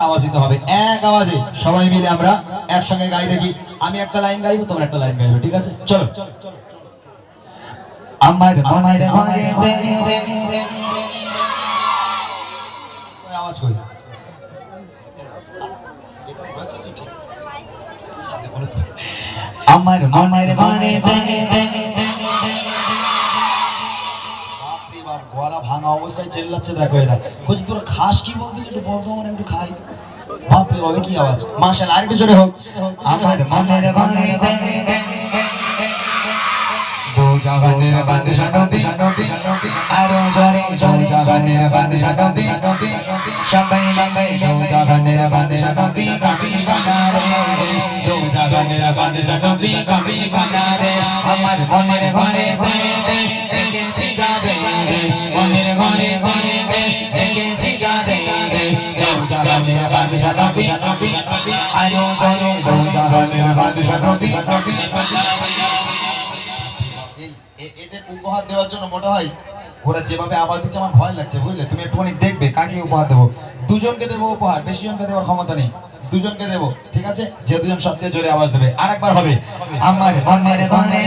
আওয়াজ দিতে হবে, এক আওয়াজে সবাই মিলে আমরা একসঙ্গে গাই দেখি। আমি একটা লাইন গাইবো, তোমরা একটা লাইন গাইবে, ঠিক আছে? চলো। আমার মনের ঘরে আওয়াজ কই? আমার মনের ঘরে গলা ভাঙা অবস্থায় চেল্লাচ্ছে, দেখো এরা বলছি তোরা খাস কি বলতে, একটু বলতো আমার, একটু খাই। বাপরে বাবা কি আওয়াজ, মাশাআল্লাহ, আরেকটু জোরে হোক। আমার মনের ঘরে দো জাহানের বাদশা নবী, আরো জোরে দো জাহানের বাদশা নবী, সবাই মিলে দো জাহানের বাদশা নবী কাবি বানা রে, দো জাহানের বাদশা নবী কাবি বানা রে। আমার মনের ঘরে দেখেছি যাবে, মনের ঘরে দেখেছি যাবে, দো জাহানের বাদশা নবী, আরো জোরে দো জাহানের বাদশা নবী। এদের উপহার দেওয়ার জন্য মোটা ভাই ওরা যেভাবে আওয়াজ দিচ্ছে আমার ভয় লাগছে, বুঝলে? তুমি একটুখানি দেখবে কাকে উপহার দেবো। দুজনকে দেবো উপহার, বেশি জনকে দেওয়ার ক্ষমতা নেই, দুজনকে দেবো, ঠিক আছে? যে দুজন সবচেয়ে জোরে আওয়াজ দেবে। আরেকবার হবে। আমার মনের ঘরে